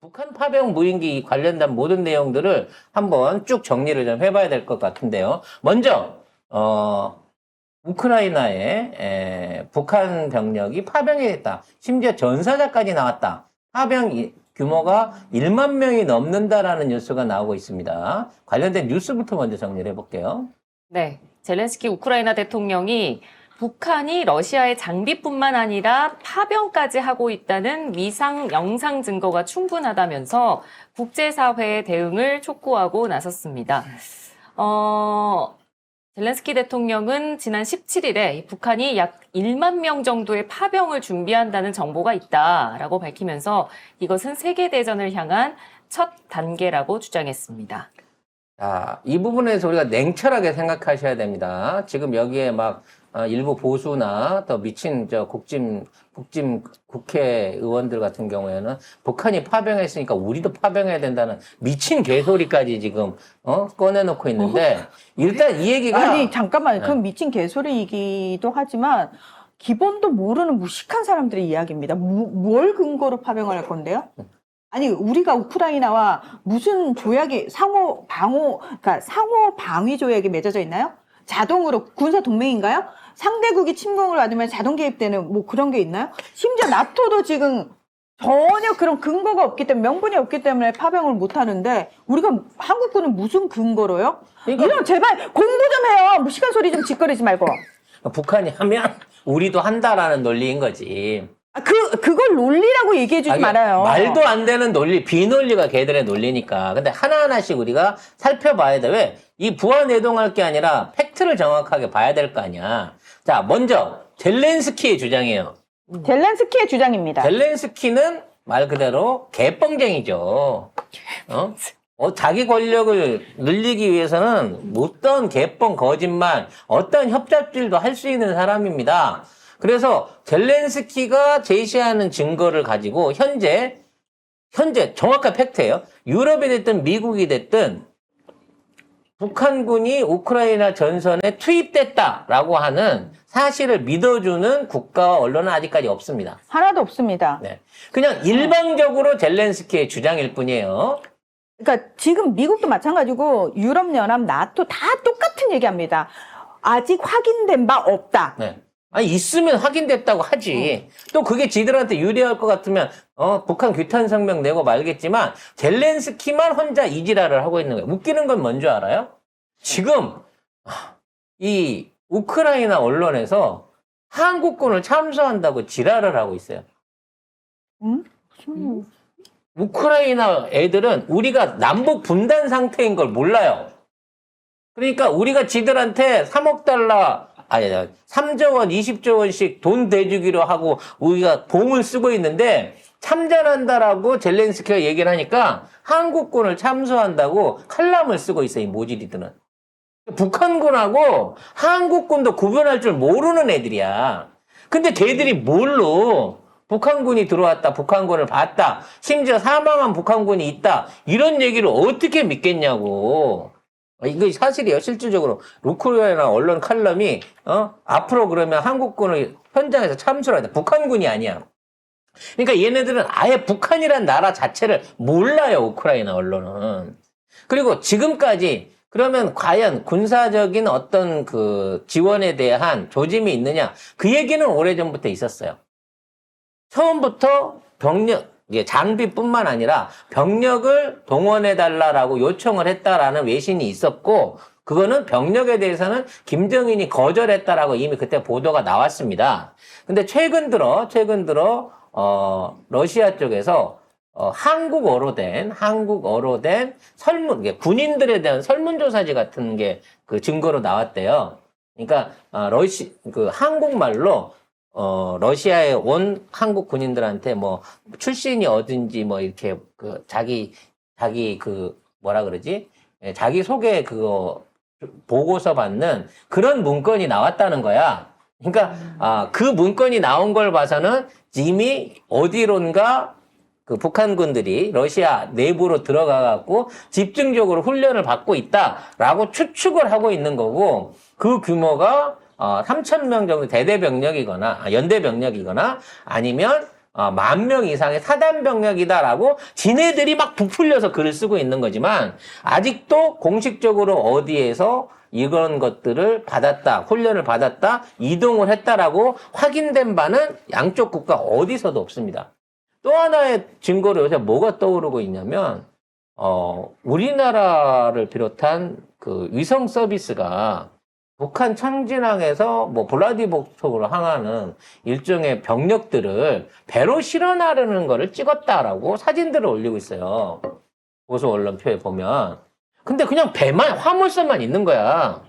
북한 파병 무인기 관련된 모든 내용들을 한번 쭉 정리를 좀 해봐야 될 것 같은데요. 먼저 우크라이나에 북한 병력이 파병이 됐다. 심지어 전사자까지 나왔다. 파병 규모가 1만 명이 넘는다라는 뉴스가 나오고 있습니다. 관련된 뉴스부터 먼저 정리를 해볼게요. 네, 젤렌스키 우크라이나 대통령이 북한이 러시아의 장비뿐만 아니라 파병까지 하고 있다는 위상 영상 증거가 충분하다면서 국제사회의 대응을 촉구하고 나섰습니다. 젤렌스키 대통령은 지난 17일에 북한이 약 1만 명 정도의 파병을 준비한다는 정보가 있다라고 밝히면서 이것은 세계대전을 향한 첫 단계라고 주장했습니다. 자, 이 부분에서 우리가 냉철하게 생각하셔야 됩니다. 지금 여기에 막 일부 보수나 더 미친 국짐 국회의원들 같은 경우에는 북한이 파병했으니까 우리도 파병해야 된다는 미친 개소리까지 지금 꺼내놓고 있는데 일단 이 얘기가 아니 잠깐만요. 네. 그건 미친 개소리이기도 하지만 기본도 모르는 무식한 사람들의 이야기입니다. 뭘 근거로 파병을 할 건데요? 아니 우리가 우크라이나와 무슨 조약이 그러니까 상호 방위 조약이 맺어져 있나요? 자동으로 군사 동맹인가요? 상대국이 침공을 받으면 자동 개입되는 뭐 그런 게 있나요? 심지어 나토도 지금 전혀 그런 근거가 없기 때문에 명분이 없기 때문에 파병을 못 하는데 우리가 한국군은 무슨 근거로요? 그러니까 이런 제발 공부 좀 해요. 뭐 시간 소리 좀 짓거리지 말고. 북한이 하면 우리도 한다라는 논리인 거지. 그걸 논리라고 얘기해 주지 말아요. 말도 안 되는 논리, 비논리가 걔들의 논리니까. 근데 하나하나씩 우리가 살펴봐야 돼. 왜? 이 부안해동할 게 아니라 팩트를 정확하게 봐야 될 거 아니야. 자, 먼저 젤렌스키의 주장이에요. 젤렌스키의 주장입니다. 젤렌스키는 말 그대로 개뻥쟁이죠. 자기 권력을 늘리기 위해서는 어떤 개뻥, 거짓말, 어떤 협잡질도 할 수 있는 사람입니다. 그래서 젤렌스키가 제시하는 증거를 가지고 현재 정확한 팩트예요. 유럽이 됐든 미국이 됐든 북한군이 우크라이나 전선에 투입됐다라고 하는 사실을 믿어주는 국가와 언론은 아직까지 없습니다. 하나도 없습니다. 네. 그냥 일방적으로 젤렌스키의 주장일 뿐이에요. 그러니까 지금 미국도 마찬가지고 유럽연합, 나토 다 똑같은 얘기합니다. 아직 확인된 바 없다. 네. 아니, 있으면 확인됐다고 하지. 또 그게 지들한테 유리할 것 같으면, 북한 규탄 성명 내고 말겠지만, 젤렌스키만 혼자 이 지랄을 하고 있는 거예요. 웃기는 건 뭔지 알아요? 지금, 이 우크라이나 언론에서 한국군을 참수한다고 지랄을 하고 있어요. 우크라이나 애들은 우리가 남북 분단 상태인 걸 몰라요. 그러니까 우리가 지들한테 3억 달러, 3조 원, 20조 원씩 돈 대주기로 하고 우리가 봉을 쓰고 있는데 참전한다라고 젤렌스키가 얘기를 하니까 한국군을 참수한다고 칼럼을 쓰고 있어요, 이 모질이들은. 북한군하고 한국군도 구분할 줄 모르는 애들이야. 근데 걔들이 뭘로 북한군이 들어왔다, 북한군을 봤다, 심지어 사망한 북한군이 있다, 이런 얘기를 어떻게 믿겠냐고. 이거 사실이에요. 실질적으로 우크라이나 언론 칼럼이 앞으로 그러면 한국군을 현장에서 참수를 한다. 북한군이 아니야. 그러니까 얘네들은 아예 북한이란 나라 자체를 몰라요. 우크라이나 언론은. 그리고 지금까지 그러면 과연 군사적인 어떤 그 지원에 대한 조짐이 있느냐? 그 얘기는 오래전부터 있었어요. 처음부터 장비뿐만 아니라 병력을 동원해달라고 요청을 했다라는 외신이 있었고, 그거는 병력에 대해서는 김정인이 거절했다라고 이미 그때 보도가 나왔습니다. 근데 최근 들어, 러시아 쪽에서, 한국어로 된 군인들에 대한 설문조사지 같은 게 그 증거로 나왔대요. 그러니까, 한국말로 러시아에 온 한국 군인들한테 뭐 출신이 어딘지 뭐 이렇게 자기 자기 소개 그거 보고서 받는 그런 문건이 나왔다는 거야. 그러니까 그 문건이 나온 걸 봐서는 이미 어디론가 그 북한군들이 러시아 내부로 들어가 갖고 집중적으로 훈련을 받고 있다라고 추측을 하고 있는 거고, 그 규모가 3,000명 정도 대대병력이거나 연대병력이거나 아니면 10,000명 이상의 사단 병력이다라고 지네들이 막 부풀려서 글을 쓰고 있는 거지만 아직도 공식적으로 어디에서 이런 것들을 받았다, 훈련을 받았다, 이동을 했다라고 확인된 바는 양쪽 국가 어디서도 없습니다. 또 하나의 증거로 요새 뭐가 떠오르고 있냐면 우리나라를 비롯한 그 위성 서비스가 북한 청진항에서 뭐 블라디보스토크로 향하는 일종의 병력들을 배로 실어나르는 거를 찍었다라고 사진들을 올리고 있어요. 보수 언론표에 보면. 근데 그냥 배만, 화물선만 있는 거야.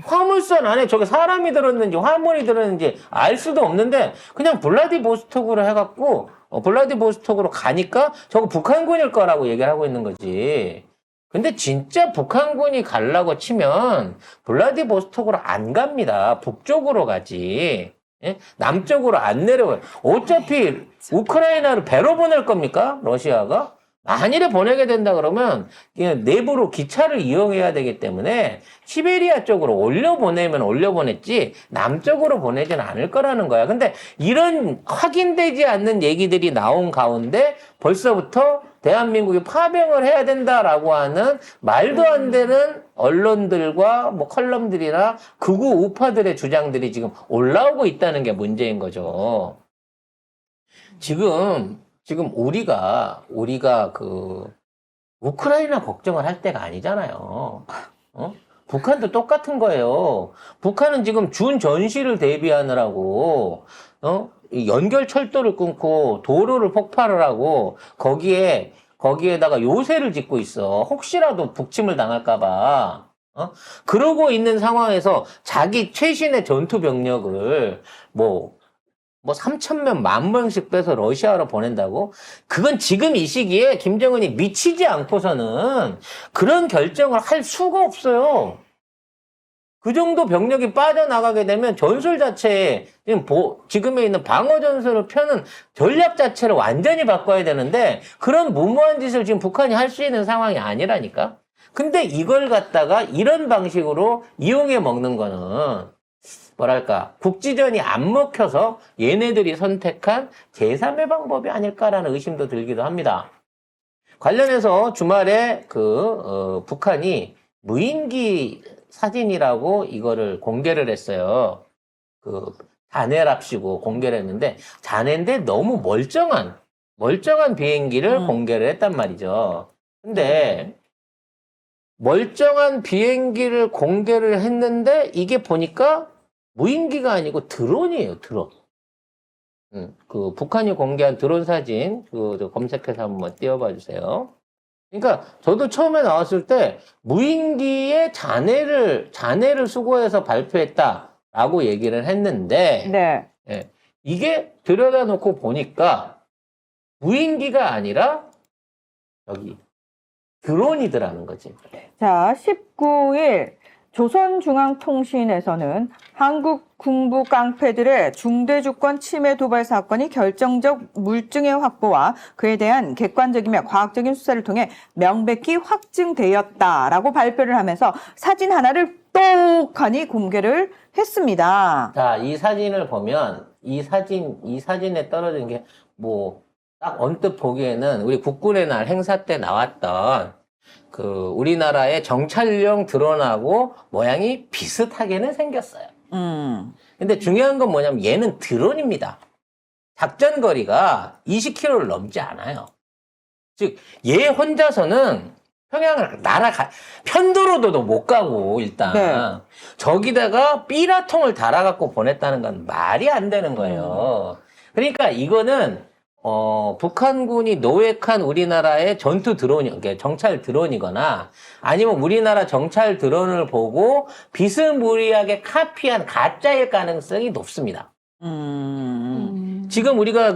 화물선 안에 저게 사람이 들었는지 화물이 들었는지 알 수도 없는데 그냥 블라디보스토크로 해갖고 블라디보스토크로 가니까 저거 북한군일 거라고 얘기를 하고 있는 거지. 근데 진짜 북한군이 가려고 치면 블라디보스토크로 안 갑니다. 북쪽으로 가지. 예? 남쪽으로 안 내려와요. 어차피 우크라이나를 배로 보낼 겁니까? 러시아가? 만일에 보내게 된다 그러면 그냥 내부로 기차를 이용해야 되기 때문에 시베리아 쪽으로 올려보내면 올려보냈지 남쪽으로 보내진 않을 거라는 거야. 근데 이런 확인되지 않는 얘기들이 나온 가운데 벌써부터 대한민국이 파병을 해야 된다라고 하는 말도 안 되는 언론들과 뭐 컬럼들이나 극우 우파들의 주장들이 지금 올라오고 있다는 게 문제인 거죠. 지금 우리가 그 우크라이나 걱정을 할 때가 아니잖아요. 북한도 똑같은 거예요. 북한은 지금 준 전시를 대비하느라고 이 연결 철도를 끊고 도로를 폭발을 하고 거기에다가 요새를 짓고 있어. 혹시라도 북침을 당할까봐. 그러고 있는 상황에서 자기 최신의 전투 병력을 뭐 3,000명, 10,000명씩 빼서 러시아로 보낸다고? 그건 지금 이 시기에 김정은이 미치지 않고서는 그런 결정을 할 수가 없어요. 그 정도 병력이 빠져나가게 되면 전술 자체에 지금에 있는 방어 전술을 펴는 전략 자체를 완전히 바꿔야 되는데 그런 무모한 짓을 지금 북한이 할 수 있는 상황이 아니라니까? 근데 이걸 갖다가 이런 방식으로 이용해 먹는 거는 뭐랄까 국지전이 안 먹혀서 얘네들이 선택한 제3의 방법이 아닐까라는 의심도 들기도 합니다. 관련해서 주말에 북한이 무인기 사진이라고 이거를 공개를 했어요. 자네랍시고 공개를 했는데 자네인데 너무 멀쩡한 비행기를 공개를 했단 말이죠. 근데 멀쩡한 비행기를 공개를 했는데 이게 보니까 무인기가 아니고 드론이에요, 드론. 북한이 공개한 드론 사진, 검색해서 한번 띄워봐 주세요. 그러니까, 저도 처음에 나왔을 때, 무인기의 잔해를 수거해서 발표했다라고 얘기를 했는데, 네. 예, 이게 들여다놓고 보니까, 무인기가 아니라, 여기, 드론이더라는 거지. 자, 19일 조선중앙통신에서는 한국 군부 깡패들의 중대주권 침해 도발 사건이 결정적 물증의 확보와 그에 대한 객관적이며 과학적인 수사를 통해 명백히 확증되었다라고 발표를 하면서 사진 하나를 똑하니 공개를 했습니다. 자, 이 사진을 보면 이 사진에 떨어진 게 딱 언뜻 보기에는 우리 국군의 날 행사 때 나왔던 우리나라의 정찰용 드론하고 모양이 비슷하게는 생겼어요. 근데 중요한 건 뭐냐면 얘는 드론입니다. 작전 거리가 20km를 넘지 않아요. 즉, 얘 혼자서는 평양을 편도로도 못 가고, 일단. 네. 저기다가 삐라통을 달아갖고 보냈다는 건 말이 안 되는 거예요. 그러니까 이거는, 북한군이 노획한 우리나라의 전투 드론이, 그러니까 정찰 드론이거나 아니면 우리나라 정찰 드론을 보고 비스무리하게 카피한 가짜일 가능성이 높습니다. 지금 우리가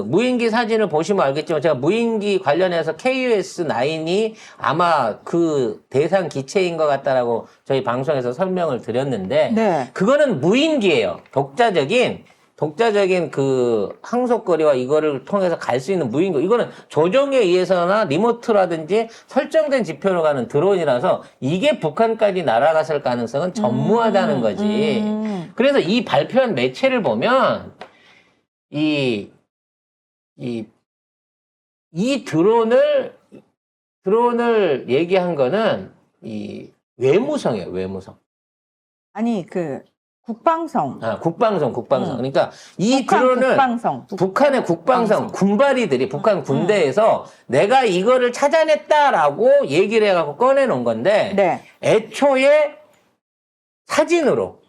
무인기 사진을 보시면 알겠지만 제가 무인기 관련해서 KUS-9이 아마 그 대상 기체인 것 같다라고 저희 방송에서 설명을 드렸는데 네. 그거는 무인기예요. 독자적인 항속거리와 이거를 통해서 갈 수 있는 무인기. 이거는 조종에 의해서나 리모트라든지 설정된 지표로 가는 드론이라서 이게 북한까지 날아갔을 가능성은 전무하다는 거지. 그래서 이 발표한 매체를 보면 이 드론을 얘기한 거는 이 외무성이에요, 외무성. 아니 그 국방성. 국방성. 그러니까 이 북한 드론을 국방성. 북한의 국방성 군바리들이 북한 군대에서 내가 이거를 찾아냈다라고 얘기를 해갖고 꺼내놓은 건데 네. 애초에 사진으로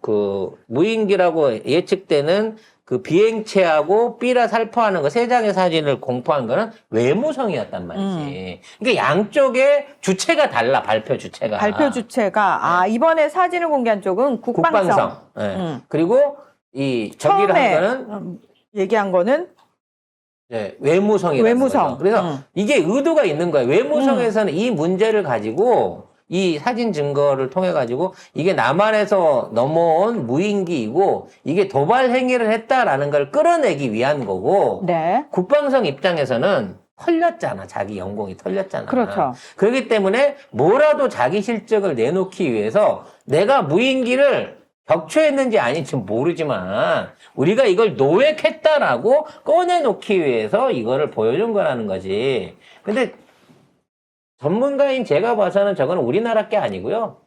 그 무인기라고 예측되는 그 비행체하고 삐라 살포하는 거 세 장의 사진을 공포한 거는 외무성이었단 말이지. 그러니까 양쪽의 주체가 달라, 발표 주체가. 발표 주체가 이번에 사진을 공개한 쪽은 국방성. 네. 그리고 이 저기를 처음에 한 거는 얘기한 거는 외무성이라는 외무성. 거죠. 그래서 이게 의도가 있는 거예요. 외무성에서는 이 문제를 가지고 이 사진 증거를 통해 가지고 이게 남한에서 넘어온 무인기이고 이게 도발 행위를 했다라는 걸 끌어내기 위한 거고 네. 국방성 입장에서는 털렸잖아. 자기 연공이 털렸잖아. 그렇죠. 그렇기 때문에 뭐라도 자기 실적을 내놓기 위해서 내가 무인기를 격추했는지 아닌지 모르지만 우리가 이걸 노획했다라고 꺼내놓기 위해서 이거를 보여준 거라는 거지. 근데 전문가인 제가 봐서는 저거는 우리나라 게 아니고요.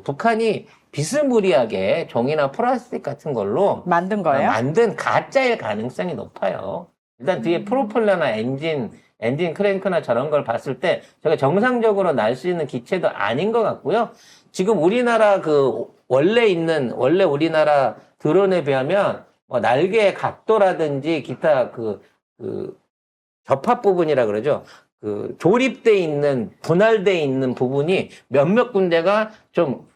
북한이 비스무리하게 종이나 플라스틱 같은 걸로 만든 거예요? 만든 가짜일 가능성이 높아요. 일단 뒤에 프로펠러나 엔진 크랭크나 저런 걸 봤을 때 저게 정상적으로 날 수 있는 기체도 아닌 것 같고요. 지금 우리나라 원래 우리나라 드론에 비하면 뭐 날개의 각도라든지 기타 접합 부분이라 그러죠. 조립돼 있는, 분할돼 있는 부분이 몇몇 군데가 좀,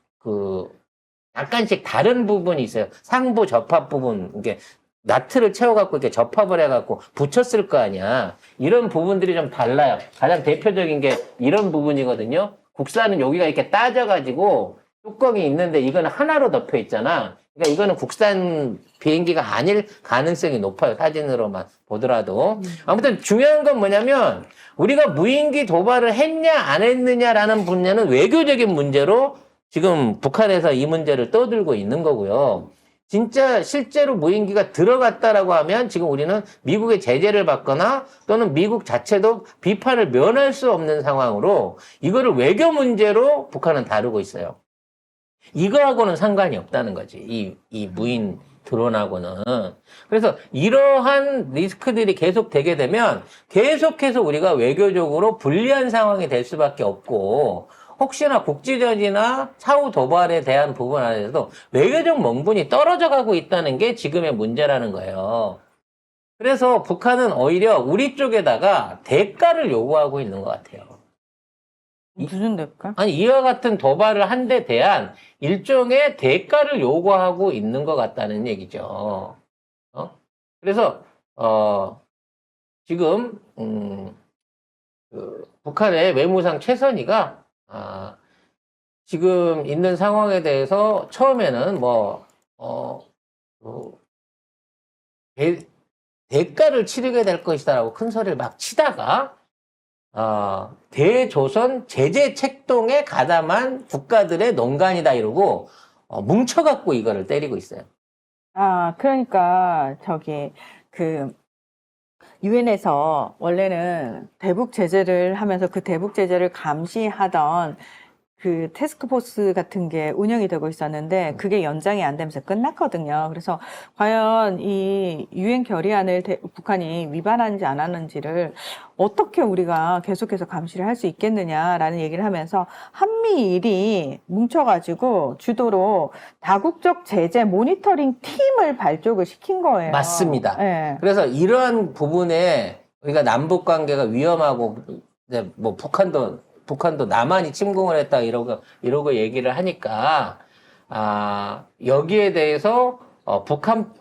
약간씩 다른 부분이 있어요. 상부 접합 부분, 이게, 나트를 채워갖고 이렇게 접합을 해갖고 붙였을 거 아니야. 이런 부분들이 좀 달라요. 가장 대표적인 게 이런 부분이거든요. 국산은 여기가 이렇게 따져가지고 뚜껑이 있는데 이거는 하나로 덮여 있잖아. 그러니까 이거는 국산 비행기가 아닐 가능성이 높아요. 사진으로만 보더라도. 아무튼 중요한 건 뭐냐면 우리가 무인기 도발을 했냐 안 했느냐라는 분야는 외교적인 문제로 지금 북한에서 이 문제를 떠들고 있는 거고요. 진짜 실제로 무인기가 들어갔다라고 하면 지금 우리는 미국의 제재를 받거나 또는 미국 자체도 비판을 면할 수 없는 상황으로 이거를 외교 문제로 북한은 다루고 있어요. 이거하고는 상관이 없다는 거지. 이 무인 드론하고는. 그래서 이러한 리스크들이 계속 되게 되면 계속해서 우리가 외교적으로 불리한 상황이 될 수밖에 없고 혹시나 국지전이나 차후 도발에 대한 부분 안에서도 외교적 명분이 떨어져 가고 있다는 게 지금의 문제라는 거예요. 그래서 북한은 오히려 우리 쪽에다가 대가를 요구하고 있는 것 같아요. 무슨 대가? 아니, 이와 같은 도발을 한 데 대한 일종의 대가를 요구하고 있는 것 같다는 얘기죠. 그래서, 지금, 북한의 외무상 최선희가, 지금 있는 상황에 대해서 처음에는 대가를 치르게 될 것이다라고 큰 소리를 막 치다가, 대조선 제재 책동에 가담한 국가들의 농간이다 이러고 뭉쳐갖고 이거를 때리고 있어요. 그러니까 유엔에서 원래는 대북 제재를 하면서 그 대북 제재를 감시하던 그 태스크포스 같은 게 운영이 되고 있었는데 그게 연장이 안 되면서 끝났거든요. 그래서 과연 이 유엔 결의안을 북한이 위반하는지 안 하는지를 어떻게 우리가 계속해서 감시를 할 수 있겠느냐라는 얘기를 하면서 한미일이 뭉쳐가지고 주도로 다국적 제재 모니터링 팀을 발족을 시킨 거예요. 맞습니다. 네. 그래서 이러한 부분에 우리가 남북 관계가 위험하고 뭐 북한도 남한이 침공을 했다 이러고 얘기를 하니까 여기에 대해서 북한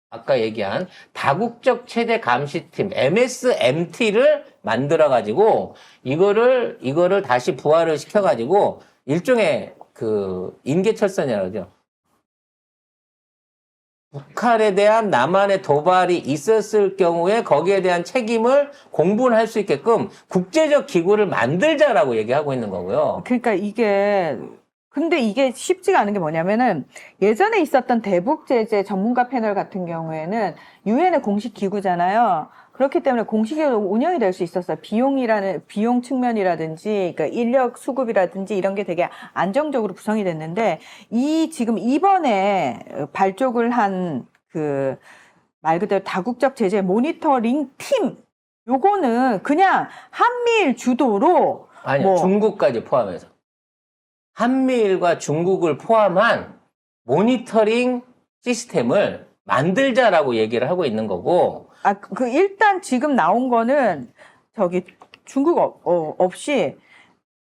아까 얘기한 다국적 체제 감시팀 MSMT를 만들어 가지고 이거를 다시 부활을 시켜 가지고 일종의 인계철선이라고 그러죠. 북한에 대한 남한의 도발이 있었을 경우에 거기에 대한 책임을 공분할 수 있게끔 국제적 기구를 만들자라고 얘기하고 있는 거고요. 그러니까 이게 근데 이게 쉽지가 않은 게 뭐냐면은 예전에 있었던 대북 제재 전문가 패널 같은 경우에는 유엔의 공식 기구잖아요. 그렇기 때문에 공식으로 운영이 될 수 있었어요. 비용 측면이라든지, 그러니까 인력 수급이라든지 이런 게 되게 안정적으로 구성이 됐는데, 지금 이번에 발족을 한 말 그대로 다국적 제재 모니터링 팀, 요거는 그냥 한미일 주도로 아니요, 중국까지 포함해서. 한미일과 중국을 포함한 모니터링 시스템을 만들자라고 얘기를 하고 있는 거고, 일단 지금 나온 거는 중국 없이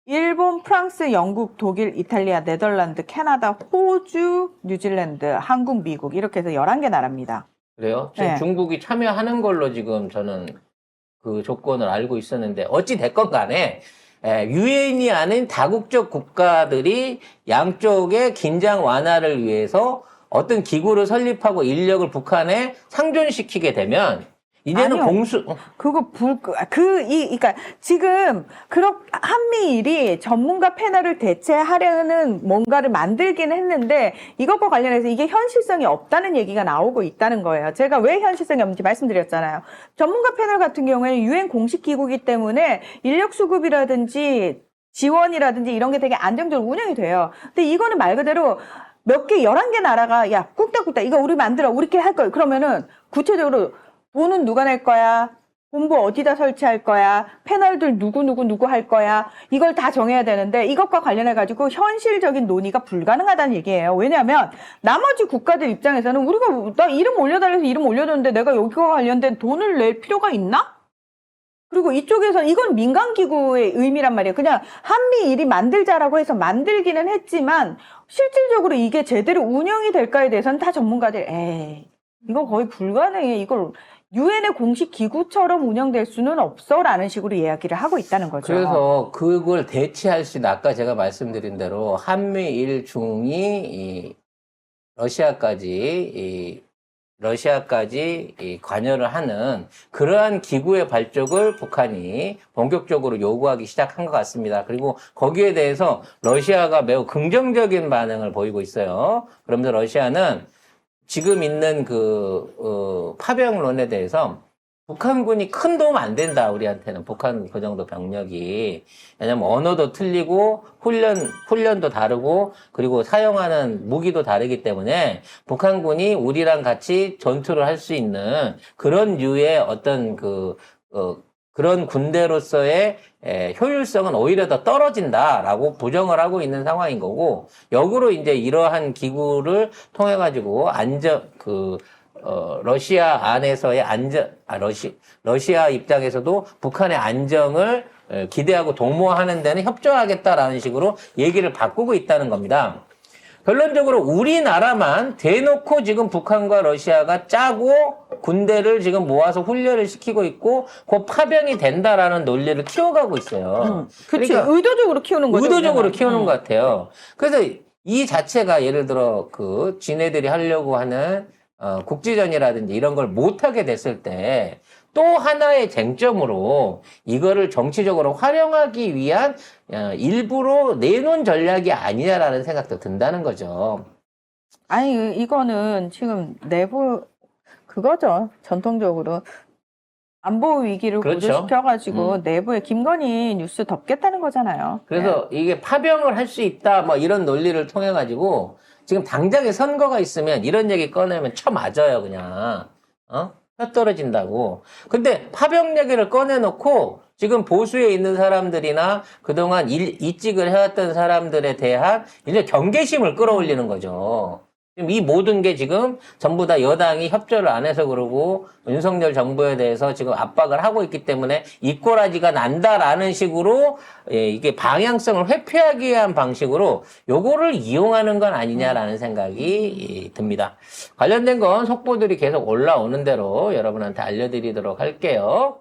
일본, 프랑스, 영국, 독일, 이탈리아, 네덜란드, 캐나다, 호주, 뉴질랜드, 한국, 미국 이렇게 해서 11개 나라입니다. 그래요? 지금 네. 중국이 참여하는 걸로 지금 저는 그 조건을 알고 있었는데, 어찌 됐건 간에, 유엔이 아닌 다국적 국가들이 양쪽의 긴장 완화를 위해서 어떤 기구를 설립하고 인력을 북한에 상존시키게 되면, 이제는 아니요. 그러니까 지금 한미일이 전문가 패널을 대체하려는 뭔가를 만들긴 했는데 이것과 관련해서 이게 현실성이 없다는 얘기가 나오고 있다는 거예요. 제가 왜 현실성이 없는지 말씀드렸잖아요. 전문가 패널 같은 경우에는 유엔 공식 기구이기 때문에 인력 수급이라든지 지원이라든지 이런 게 되게 안정적으로 운영이 돼요. 근데 이거는 말 그대로 11개 나라가 야, 꾹딱꾹딱 이거 우리 만들어. 우리끼리 할 거야. 그러면은 구체적으로 돈은 누가 낼 거야? 본부 어디다 설치할 거야? 패널들 누구 할 거야? 이걸 다 정해야 되는데 이것과 관련해가지고 현실적인 논의가 불가능하다는 얘기예요. 왜냐하면 나머지 국가들 입장에서는 나 이름 올려달라서 이름 올려줬는데 내가 여기와 관련된 돈을 낼 필요가 있나? 그리고 이쪽에서 이건 민간기구의 의미란 말이에요. 그냥 한미일이 만들자라고 해서 만들기는 했지만 실질적으로 이게 제대로 운영이 될까에 대해서는 다 전문가들 이거 거의 불가능해. 이걸 유엔의 공식 기구처럼 운영될 수는 없어라는 식으로 이야기를 하고 있다는 거죠. 그래서 그걸 대체할 수 있는, 아까 제가 말씀드린 대로 한미일 중이 러시아까지 관여를 하는 그러한 기구의 발족을 북한이 본격적으로 요구하기 시작한 것 같습니다. 그리고 거기에 대해서 러시아가 매우 긍정적인 반응을 보이고 있어요. 그러면서 러시아는 지금 있는 파병론에 대해서 북한군이 큰 도움 안 된다, 우리한테는. 북한 그 정도 병력이. 왜냐면 언어도 틀리고, 훈련도 다르고, 그리고 사용하는 무기도 다르기 때문에 북한군이 우리랑 같이 전투를 할 수 있는 그런 류의 어떤 그런 군대로서의 효율성은 오히려 더 떨어진다라고 부정을 하고 있는 상황인 거고, 역으로 이제 이러한 기구를 통해 가지고 러시아 안에서의 러시아 입장에서도 북한의 안정을 기대하고 도모하는 데는 협조하겠다라는 식으로 얘기를 바꾸고 있다는 겁니다. 결론적으로 우리나라만 대놓고 지금 북한과 러시아가 짜고 군대를 지금 모아서 훈련을 시키고 있고 그 파병이 된다라는 논리를 키워가고 있어요. 그렇지. 그러니까 의도적으로 키우는 거죠. 의도적으로 키우는 것 같아요. 그래서 이 자체가 예를 들어 지네들이 하려고 하는 국지전이라든지 이런 걸 못하게 됐을 때 또 하나의 쟁점으로 이거를 정치적으로 활용하기 위한 일부러 내놓은 전략이 아니냐라는 생각도 든다는 거죠. 아니, 이거는 지금 그거죠. 전통적으로. 안보 위기를 그렇죠. 고조시켜가지고 내부에 김건희 뉴스 덮겠다는 거잖아요. 그래서 이게 파병을 할 수 있다, 뭐 이런 논리를 통해 가지고 지금 당장에 선거가 있으면 이런 얘기 꺼내면 쳐맞아요, 그냥. 혀 떨어진다고. 근데 파병 얘기를 꺼내놓고 지금 보수에 있는 사람들이나 그동안 이직을 해왔던 사람들에 대한 이제 경계심을 끌어올리는 거죠. 지금 이 모든 게 지금 전부 다 여당이 협조를 안 해서 그러고 윤석열 정부에 대해서 지금 압박을 하고 있기 때문에 이꼬라지가 난다라는 식으로 이게 방향성을 회피하기 위한 방식으로 요거를 이용하는 건 아니냐라는 생각이 듭니다. 관련된 건 속보들이 계속 올라오는 대로 여러분한테 알려드리도록 할게요.